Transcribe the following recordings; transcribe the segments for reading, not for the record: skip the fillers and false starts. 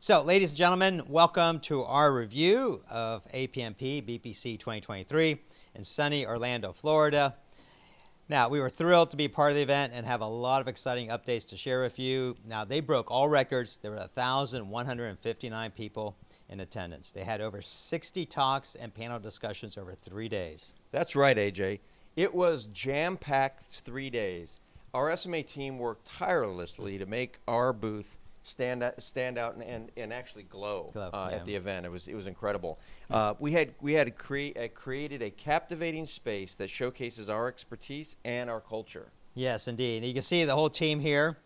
So, ladies and gentlemen, welcome to our review of APMP BPC 2023 in sunny Orlando, Florida. Now, we were thrilled to be part of the event and have a lot of exciting updates to share with you. Now, they broke all records. There were 1,159 people in attendance. They had over 60 talks and panel discussions over 3 days. That's right, Ajay. It was jam-packed 3 days. Our SMA team worked tirelessly to make our booth stand out and actually glow at the event. It was incredible. We had created a captivating space that showcases our expertise and our culture. Yes, indeed. You can see the whole team here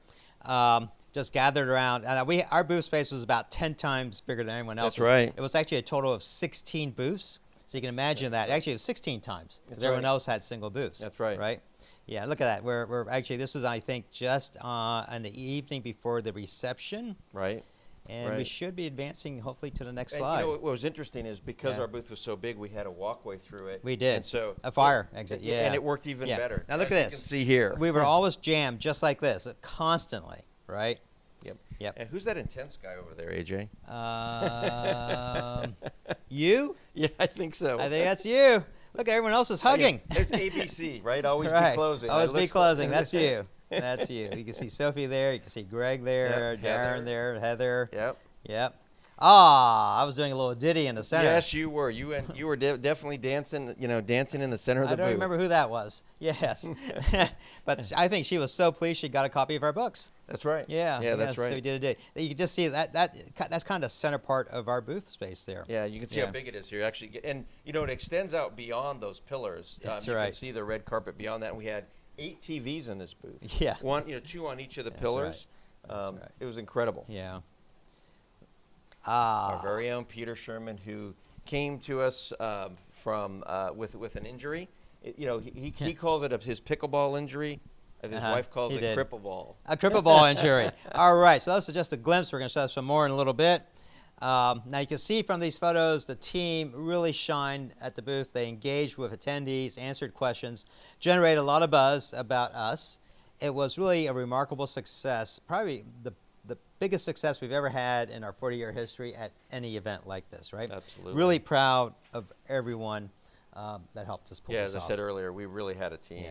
just gathered around. Our booth space was about 10 times bigger than anyone else's. That's right. It was actually a total of 16 booths. So you can imagine that. Actually, it was 16 times because everyone else had single booths. That's right. Right? Yeah, look at that. We're actually, this is, I think, just on the evening before the reception. Right. And we should be advancing, hopefully, to the next And slide. you know, what was interesting is because our booth was so big, we had a walkway through it. We did. And so a fire exit, And it worked even better. Now look at this. You can see here. We were always jammed just like this, constantly, right? Yep. And who's that intense guy over there, AJ? You? Yeah, I think so. I think that's you. Look, everyone else is hugging. It's ABC, right? Always be closing. Always be closing. That's you. That's you. You can see Sophie there. You can see Greg there. Darren there. Heather. Yep. I was doing a little ditty in the center. Yes, you were. You were definitely dancing. Dancing in the center of the booth. I don't remember who that was. Yes, but I think she was so pleased she got a copy of our books. That's right. Yeah, that's right. So we did a day. You can just see that's kind of the center part of our booth space there. Yeah, you can see how big it is here. Actually, and it extends out beyond those pillars. That's you right. can see the red carpet beyond that. And we had 8 TVs in this booth. Yeah. 2 on each of the pillars. That's right. It was incredible. Yeah. Our very own Peter Sherman, who came to us from with an injury. He calls it his pickleball injury. And his wife calls it cripple ball. A cripple ball injury. All right, so this is just a glimpse. We're going to show some more in a little bit. Now you can see from these photos, the team really shined at the booth. They engaged with attendees, answered questions, generated a lot of buzz about us. It was really a remarkable success, probably the biggest success we've ever had in our 40-year history at any event like this, right? Absolutely. Really proud of everyone that helped us pull this off. As I said earlier, we really had a team.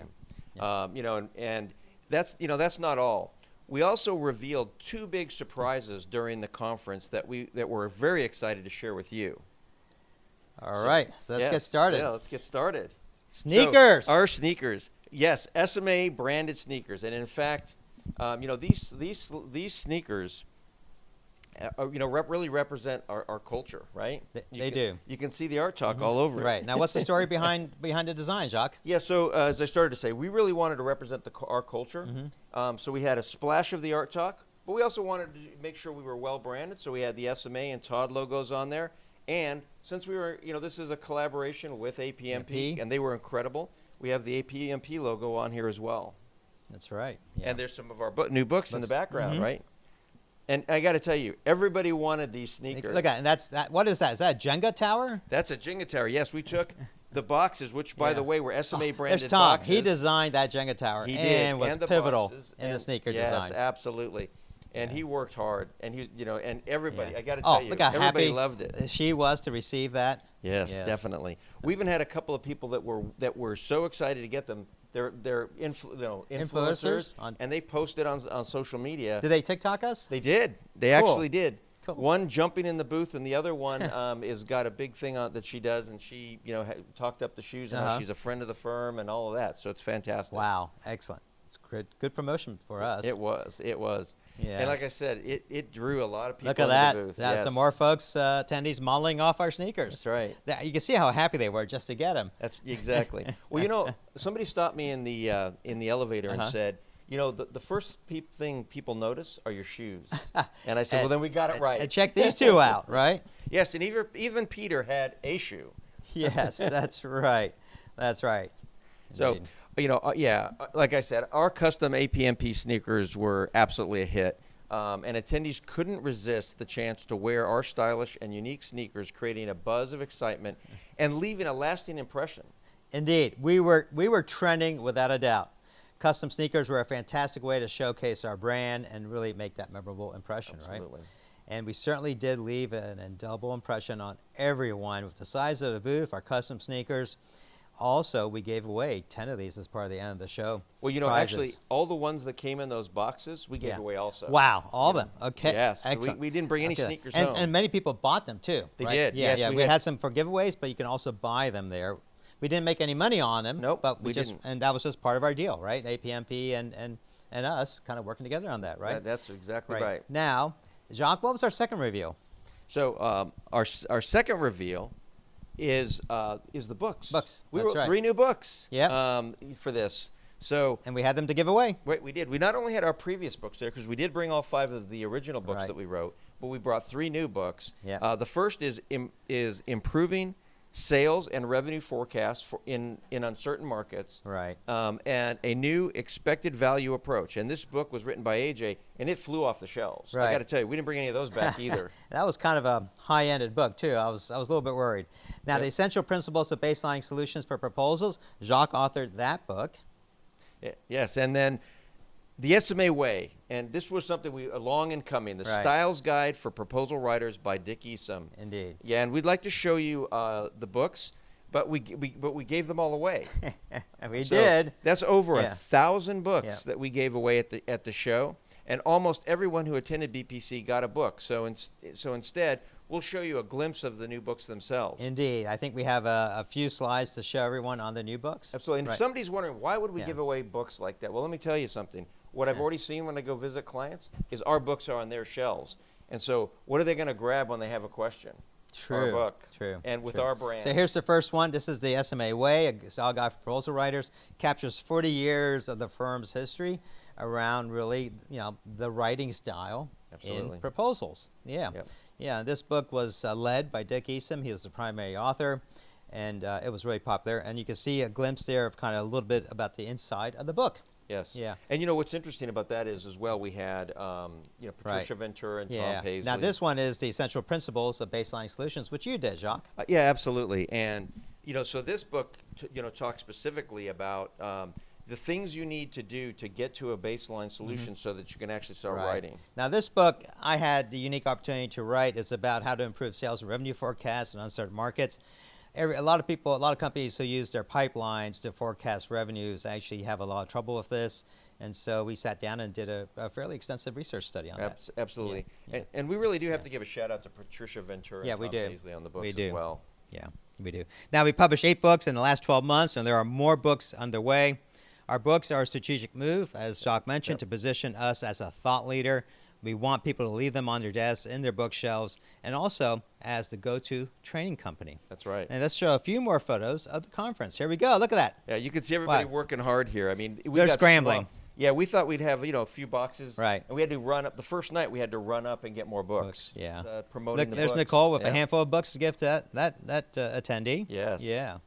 Yeah. And that's not all. We also revealed 2 big surprises during the conference that we're very excited to share with you. All right, so let's get started. Yeah, let's get started. Sneakers. So, our sneakers. Yes, SMA branded sneakers, and in fact, these sneakers, really represent our culture, right? They do. You can see the art talk all over it. Right. Now, what's the story behind the design, Jacque? Yeah, so as I started to say, we really wanted to represent our culture. So we had a splash of the art talk, but we also wanted to make sure we were well branded. So we had the SMA and Todd logos on there. And since we were, this is a collaboration with APMP, and they were incredible, we have the APMP logo on here as well. That's right. Yeah. And there's some of our new books in the background, right? And I got to tell you, everybody wanted these sneakers. Look at it, and what is that? Is that a Jenga tower? That's a Jenga tower. Yes, we took the boxes, which, by the way, were SMA branded there's Tom. boxes. He designed that Jenga tower. He and did. was the pivotal boxes, in the sneaker design. Yes, absolutely. And he worked hard, and and everybody. I got to Oh, tell you, look how everybody happy loved it. She was to receive that. Yes, definitely. We even had a couple of people that were so excited to get them. They're influencers, and they posted on social media. Did they TikTok us? They did. They actually did. Cool. One jumping in the booth, and the other one is got a big thing that she does, and she talked up the shoes, and how she's a friend of the firm, and all of that. So it's fantastic. Wow, excellent. It's good promotion for us. It was. Yes. And like I said, it drew a lot of people. Look at into that. the booth. That's some more folks, attendees modeling off our sneakers. That's right. You can see how happy they were just to get them. That's exactly. Well, somebody stopped me in the elevator and said, the first thing people notice are your shoes. And I said, well, then we got it right. And check these 2 out, right? Yes, and even Peter had a shoe. Yes, that's right. That's right. So, like I said, our custom APMP sneakers were absolutely a hit. And attendees couldn't resist the chance to wear our stylish and unique sneakers, creating a buzz of excitement and leaving a lasting impression. Indeed. We were trending without a doubt. Custom sneakers were a fantastic way to showcase our brand and really make that memorable impression, Absolutely. right? And we certainly did leave an indelible impression on everyone with the size of the booth, our custom sneakers. Also, we gave away 10 of these as part of the end of the show. Well, you know, prizes. Actually, all the ones that came in those boxes, we gave away also. Wow, all of them. Okay. Yes. Excellent. So we didn't bring any sneakers home. And many people bought them, too. They right? did. Yeah, yes, we had some for giveaways, but you can also buy them there. We didn't make any money on them. Nope, but we didn't. And that was just part of our deal, right? APMP and us kind of working together on that, right? That's exactly right. Now, Jacque, what was our second reveal? So our second reveal is the books. We wrote 3 new books for this. So and we had them to give away. Right, we did. We not only had our previous books there, because we did bring all 5 of the original books that we wrote, but we brought 3 new books. The first is Improving Sales and Revenue Forecasts in Uncertain Markets, and a new Expected Value Approach. And this book was written by Ajay, and it flew off the shelves. I got to tell you, we didn't bring any of those back either. That was kind of a high-ended book too. I was a little bit worried. Now, the Essential Principles of Baseline Solutions for Proposals. Jacque authored that book. Yes, and then The SMA Way, and this was something long in coming, the Styles Guide for Proposal Writers by Dick Easom. Indeed. Yeah, and we'd like to show you the books, but we gave them all away. We did. That's over 1,000 books that we gave away at the show, and almost everyone who attended BPC got a book. So instead, we'll show you a glimpse of the new books themselves. Indeed. I think we have a few slides to show everyone on the new books. Absolutely. And if somebody's wondering, why would we give away books like that? Well, let me tell you something. What I've already seen when I go visit clients is our books are on their shelves. And so what are they going to grab when they have a question? Our book. And with our brand. So here's the first one. This is the SMA Way, a style guide for proposal writers. Captures 40 years of the firm's history around really, the writing style in proposals. Yeah, this book was led by Dick Easom. He was the primary author, and it was really popular. And you can see a glimpse there of kind of a little bit about the inside of the book. Yes. Yeah. And what's interesting about that is as well we had Patricia Ventura and Tom Paisley. Now this one is the Essential Principles of Baseline Solutions, which you did, Jacque. Yeah, absolutely. And so this book talks specifically about the things you need to do to get to a baseline solution so that you can actually start writing. Now this book I had the unique opportunity to write. It's about how to improve sales and revenue forecasts in uncertain markets. A lot of companies who use their pipelines to forecast revenues actually have a lot of trouble with this. And so we sat down and did a fairly extensive research study on that. Absolutely. Yeah. And we really do have to give a shout out to Patricia Ventura and Tom Paisley on the books as well. Yeah, we do. Now we published 8 books in the last 12 months, and there are more books underway. Our books are a strategic move, as Jacque mentioned, to position us as a thought leader. We want people to leave them on their desks, in their bookshelves, and also as the go-to training company. That's right. And let's show a few more photos of the conference. Here we go. Look at that. Yeah, you can see everybody working hard here. I mean, they're scrambling. Yeah, we thought we'd have a few boxes. Right. And we had to run up. The first night we had to run up and get more books. Yeah. Promoting there's books. Nicole with a handful of books to give to that attendee. Yes. Yeah.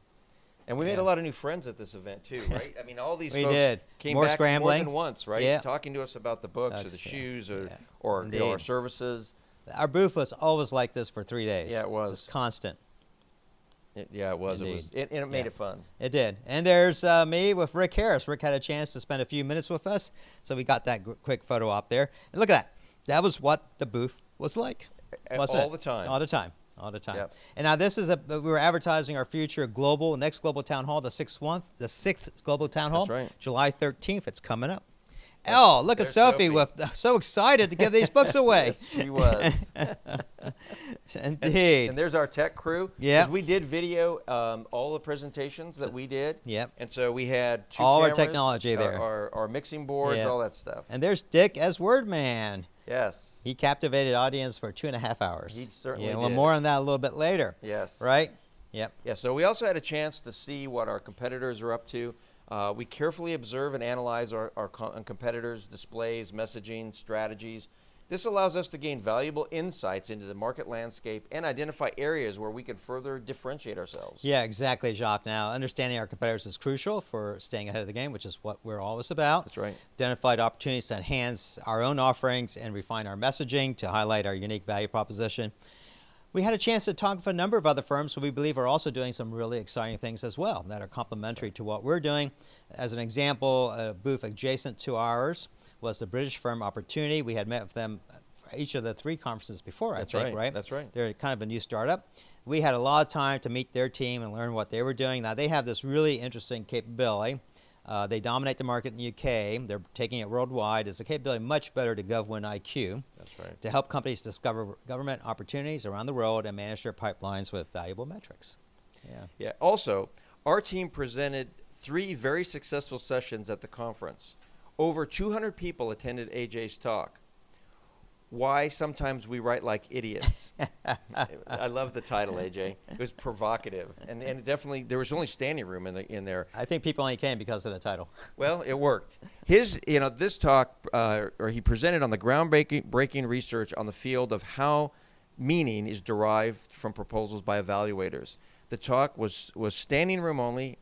And we made a lot of new friends at this event too, right? I mean, all these folks came more back scrambling. more than once, right? Yeah. Talking to us about the books or the shoes or our services. Our booth was always like this for 3 days. Yeah, it was. Just constant. It was. And it made it fun. It did. And there's me with Rick Harris. Rick had a chance to spend a few minutes with us, so we got that quick photo up there. And look at that. That was what the booth was like. All the time. All the time. All the time. Yep. And now this is we were advertising our future next global town hall, the 6th global town hall. That's right. July 13th. It's coming up. Oh, look at Sophie so excited to give these books away. Yes, she was. Indeed. And there's our tech crew. Yeah. We did video all the presentations that we did. Yep. And so we had 2 all cameras, our technology there. Our mixing boards, all that stuff. And there's Dick as Word Man. Yes. He captivated audience for 2.5 hours. He certainly did. Well, more on that a little bit later. Yes. Right? Yep. Yeah, so we also had a chance to see what our competitors are up to. We carefully observe and analyze our competitors' displays, messaging, strategies. This allows us to gain valuable insights into the market landscape and identify areas where we can further differentiate ourselves. Yeah, exactly, Jacque. Now, understanding our competitors is crucial for staying ahead of the game, which is what we're always about. That's right. Identified opportunities to enhance our own offerings and refine our messaging to highlight our unique value proposition. We had a chance to talk with a number of other firms who we believe are also doing some really exciting things as well that are complementary to what we're doing. As an example, a booth adjacent to ours was the British firm Opportunity. We had met with them each of the 3 conferences before, I think, right? That's right. They're kind of a new startup. We had a lot of time to meet their team and learn what they were doing. Now, they have this really interesting capability. They dominate the market in the UK. They're taking it worldwide. It's a capability much better to GovWin IQ. That's right. To help companies discover government opportunities around the world and manage their pipelines with valuable metrics. Yeah. Yeah. Also, our team presented 3 very successful sessions at the conference. Over 200 people attended AJ's talk. Why sometimes we write like idiots. I love the title, AJ. It was provocative, and it definitely there was only standing room in there. I think people only came because of the title. Well, it worked. This talk, or he presented on the groundbreaking research on the field of how meaning is derived from proposals by evaluators. The talk was standing room only,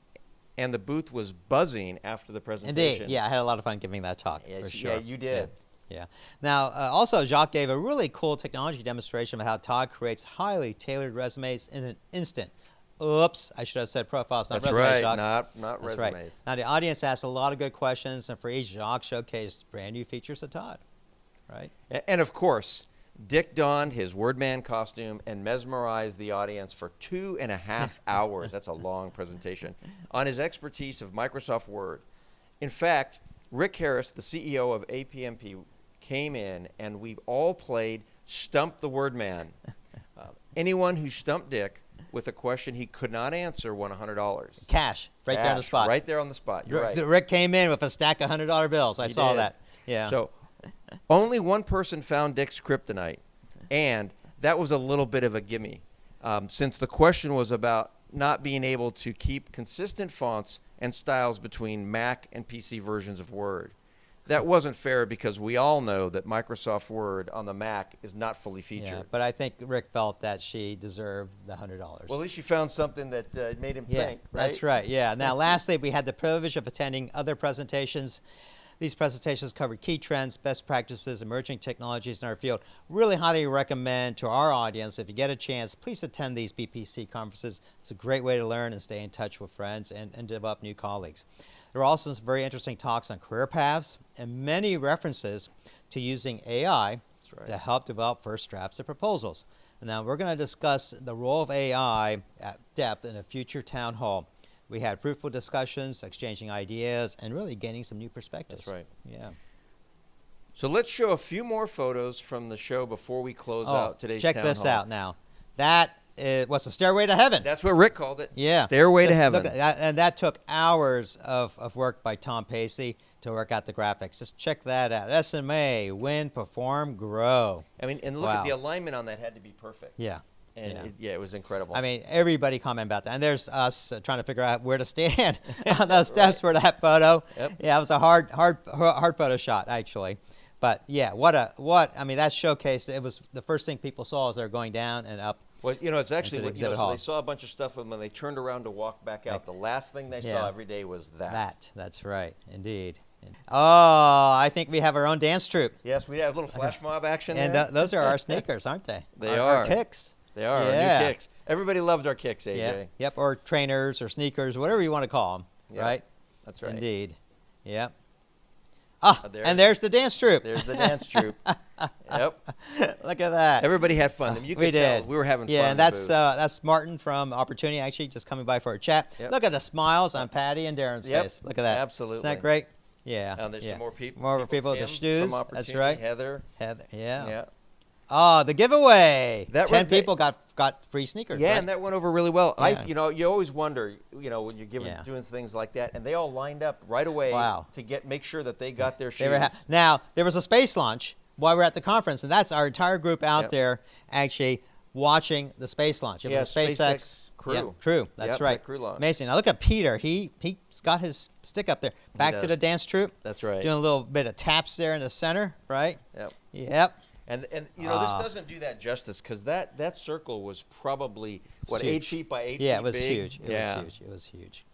and the booth was buzzing after the presentation. Indeed, yeah, I had a lot of fun giving that talk, for sure. Yeah, you did. Yeah. Now, also, Jacque gave a really cool technology demonstration of how Todd creates highly tailored resumes in an instant. Oops, I should have said profiles, not resumes, right, Jacque. not That's resumes. Right. Now, the audience asked a lot of good questions, and for each, Jacque showcased brand new features of Todd, right? And of course, Dick donned his Wordman costume and mesmerized the audience for 2.5 hours. That's a long presentation on his expertise of Microsoft Word. In fact, Rick Harris, the CEO of APMP, came in, and we all played Stump the Word Man. Anyone who stumped Dick with a question he could not answer won $100. Cash, right there on the spot. Right there on the spot. You're right. Rick came in with a stack of $100 bills. I saw that. Yeah. So only one person found Dick's kryptonite, and that was a little bit of a gimme, since the question was about not being able to keep consistent fonts and styles between Mac and PC versions of Word. That wasn't fair because we all know that Microsoft Word on the Mac is not fully featured. Yeah, but I think Rick felt that she deserved the $100. Well, at least you found something that made him think, right? That's right, yeah. Now, lastly, we had the privilege of attending other presentations. These presentations covered key trends, best practices, emerging technologies in our field. Really highly recommend to our audience, if you get a chance, please attend these BPC conferences. It's a great way to learn and stay in touch with friends and develop new colleagues. There are also some very interesting talks on career paths and many references to using AI to help develop first drafts of proposals. And now we're going to discuss the role of AI at depth in a future town hall. We had fruitful discussions, exchanging ideas, and really gaining some new perspectives. That's right. Yeah. So let's show a few more photos from the show before we close out today's town hall. Check this out now. That was the Stairway to Heaven. That's what Rick called it. Yeah. Stairway to Heaven. And that took hours of work by Tom Pacey to work out the graphics. Just check that out. SMA, win, perform, grow. I mean, and look at the alignment on that had to be perfect. Yeah. And it was incredible. I mean, everybody commented about that. And there's us trying to figure out where to stand on those steps for that photo. Yep. Yeah, it was a hard photo shot, actually. But yeah, I mean, that showcased, it was the first thing people saw as they were going down and up. Well, it's actually, so they saw a bunch of stuff, and when they turned around to walk back out, the last thing they saw every day was that. That's right, indeed. Oh, I think we have our own dance troupe. Yes, we have a little flash mob action and there. those are our sneakers, aren't they? They are. Our kicks. They are, our new kicks. Everybody loved our kicks, AJ. Yep, or trainers or sneakers, whatever you want to call them, right? That's right. Indeed. Yep. And there's the dance troupe. There's the dance troupe. Yep. Look at that. Everybody had fun. You could tell we were having fun. Yeah, and that's Martin from Opportunity, actually, just coming by for a chat. Yep. Look at the smiles on Patty and Darren's face. Look at that. Absolutely. Isn't that great? Yeah. And there's some more people. More people with the shoes. That's right. Heather, yeah. Oh, the giveaway. 10 people got free sneakers. Yeah, right? and that went over really well. Yeah. You always wonder, when you're doing things like that, and they all lined up right away to make sure that they got their shoes. Now, there was a space launch while we were at the conference, and that's our entire group out there actually watching the space launch. It was a SpaceX crew. Yeah, crew. That's right. Crew launch. Amazing. Now look at Peter. He's got his stick up there. Back to the dance troupe. That's right. Doing a little bit of taps there in the center, right? Yep. And this doesn't do that justice, because that circle was probably 8 feet by 8 feet big. Yeah, it was huge. It was huge.